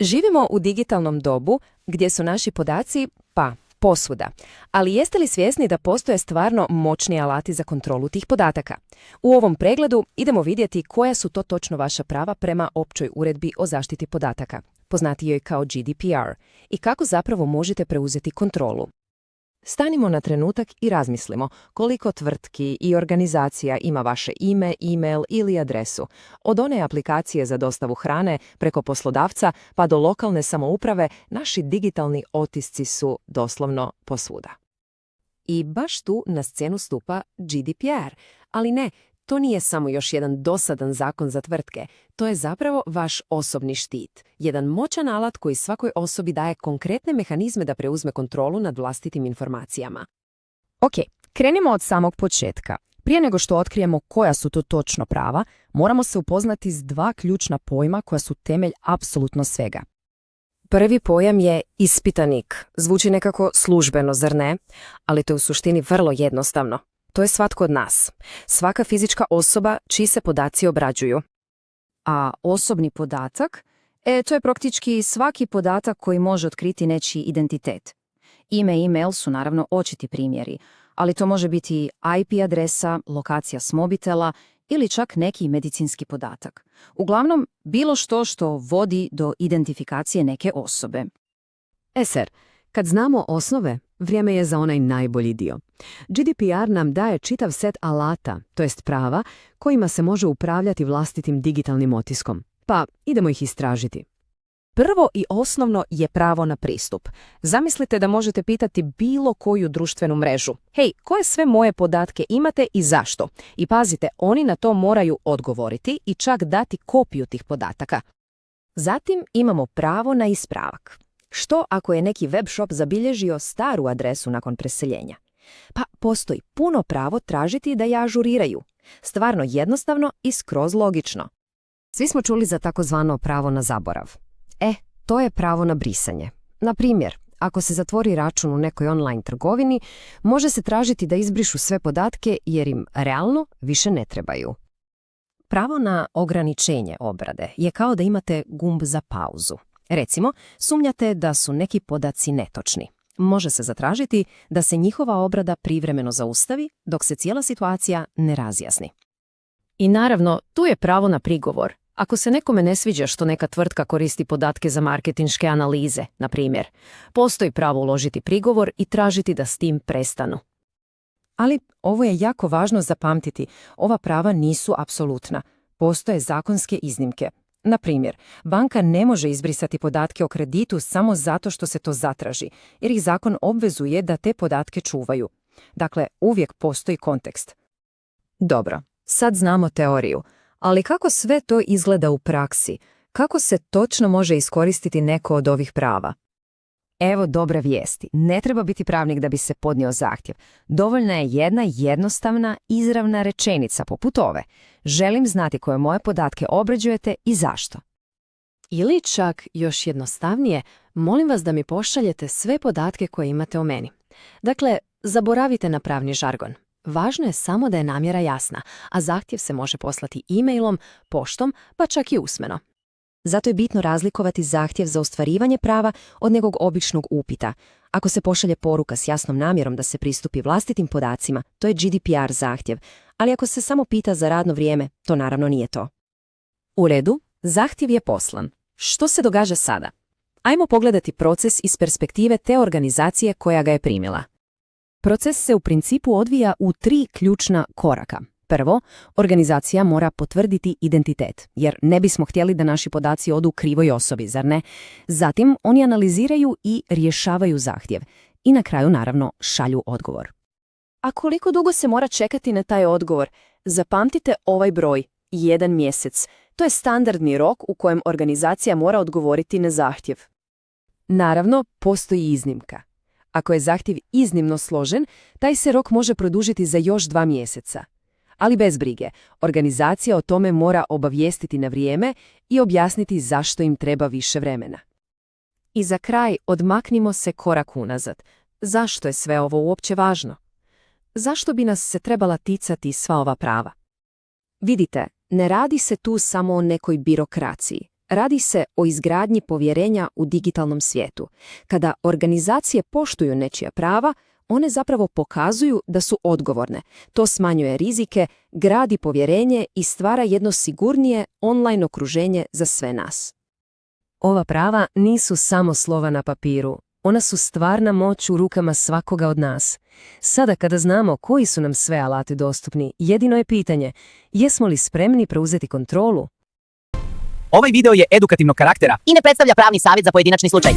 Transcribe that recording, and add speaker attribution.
Speaker 1: Živimo u digitalnom dobu gdje su naši podaci, posvuda. Ali jeste li svjesni da postoje stvarno moćni alati za kontrolu tih podataka? U ovom pregledu idemo vidjeti koja su to točno vaša prava prema općoj uredbi o zaštiti podataka, poznatijoj kao GDPR, i kako zapravo možete preuzeti kontrolu. Stanimo na trenutak i razmislimo koliko tvrtki i organizacija ima vaše ime, e-mail ili adresu. Od one aplikacije za dostavu hrane preko poslodavca pa do lokalne samouprave, naši digitalni otisci su doslovno posvuda. I baš tu na scenu stupa GDPR, ali ne, to nije samo još jedan dosadan zakon za tvrtke, to je zapravo vaš osobni štit. Jedan moćan alat koji svakoj osobi daje konkretne mehanizme da preuzme kontrolu nad vlastitim informacijama. Ok, krenimo od samog početka. Prije nego što otkrijemo koja su to točno prava, moramo se upoznati s dva ključna pojma koja su temelj apsolutno svega. Prvi pojam je ispitanik. Zvuči nekako službeno, zar ne? Ali to je u suštini vrlo jednostavno. To je svatko od nas. Svaka fizička osoba čiji se podaci obrađuju.
Speaker 2: A osobni podatak? To je praktički svaki podatak koji može otkriti nečiji identitet. Ime i e-mail su naravno očiti primjeri, ali to može biti IP adresa, lokacija s mobitela ili čak neki medicinski podatak. Uglavnom, bilo što vodi do identifikacije neke osobe.
Speaker 3: Kad znamo osnove, vrijeme je za onaj najbolji dio. GDPR nam daje čitav set alata, to jest prava, kojima se može upravljati vlastitim digitalnim otiskom. Pa idemo ih istražiti.
Speaker 1: Prvo i osnovno je pravo na pristup. Zamislite da možete pitati bilo koju društvenu mrežu. Hej, koje sve moje podatke imate i zašto? I pazite, oni na to moraju odgovoriti i čak dati kopiju tih podataka. Zatim imamo pravo na ispravak. Što ako je neki web shop zabilježio staru adresu nakon preseljenja? Pa postoji puno pravo tražiti da je ažuriraju. Stvarno jednostavno i skroz logično.
Speaker 3: Svi smo čuli za takozvano pravo na zaborav. To je pravo na brisanje. Na primjer, ako se zatvori račun u nekoj online trgovini, može se tražiti da izbrišu sve podatke jer im realno više ne trebaju. Pravo na ograničenje obrade je kao da imate gumb za pauzu. Recimo, sumnjate da su neki podaci netočni. Može se zatražiti da se njihova obrada privremeno zaustavi dok se cijela situacija ne razjasni.
Speaker 1: I naravno, tu je pravo na prigovor. Ako se nekome ne sviđa što neka tvrtka koristi podatke za marketinške analize, na primjer, postoji pravo uložiti prigovor i tražiti da s tim prestanu.
Speaker 3: Ali ovo je jako važno zapamtiti, ova prava nisu apsolutna. Postoje zakonske iznimke. Na primjer, banka ne može izbrisati podatke o kreditu samo zato što se to zatraži, jer ih zakon obvezuje da te podatke čuvaju. Dakle, uvijek postoji kontekst. Dobro, sad znamo teoriju, ali kako sve to izgleda u praksi? Kako se točno može iskoristiti neko od ovih prava? Evo dobre vijesti. Ne treba biti pravnik da bi se podnio zahtjev. Dovoljna je jedna jednostavna, izravna rečenica poput ove. Želim znati koje moje podatke obrađujete i zašto.
Speaker 1: Ili čak još jednostavnije, molim vas da mi pošaljete sve podatke koje imate o meni. Dakle, zaboravite na pravni žargon. Važno je samo da je namjera jasna, a zahtjev se može poslati e-mailom, poštom, pa čak i usmeno.
Speaker 3: Zato je bitno razlikovati zahtjev za ostvarivanje prava od nekog običnog upita. Ako se pošalje poruka s jasnom namjerom da se pristupi vlastitim podacima, to je GDPR zahtjev, ali ako se samo pita za radno vrijeme, to naravno nije to. U redu, zahtjev je poslan. Što se događa sada? Ajmo pogledati proces iz perspektive te organizacije koja ga je primila. Proces se u principu odvija u 3 ključna koraka. Prvo, organizacija mora potvrditi identitet, jer ne bismo htjeli da naši podaci odu krivoj osobi, zar ne? Zatim, oni analiziraju i rješavaju zahtjev. I na kraju, naravno, šalju odgovor.
Speaker 1: A koliko dugo se mora čekati na taj odgovor? Zapamtite ovaj broj, 1 mjesec. To je standardni rok u kojem organizacija mora odgovoriti na zahtjev.
Speaker 3: Naravno, postoji iznimka. Ako je zahtjev iznimno složen, taj se rok može produžiti za još 2 mjeseca. Ali bez brige, organizacija o tome mora obavijestiti na vrijeme i objasniti zašto im treba više vremena. I za kraj odmaknimo se korak unazad. Zašto je sve ovo uopće važno? Zašto bi nas se trebala ticati sva ova prava? Vidite, ne radi se tu samo o nekoj birokraciji. Radi se o izgradnji povjerenja u digitalnom svijetu. Kada organizacije poštuju nečija prava, one zapravo pokazuju da su odgovorne. To smanjuje rizike, gradi povjerenje i stvara jedno sigurnije online okruženje za sve nas.
Speaker 1: Ova prava nisu samo slova na papiru. Ona su stvarna moć u rukama svakoga od nas. Sada kada znamo koji su nam sve alati dostupni, jedino je pitanje, jesmo li spremni preuzeti kontrolu?
Speaker 4: Ovaj video je edukativnog karaktera
Speaker 5: i ne predstavlja pravni savjet za pojedinačni slučaj.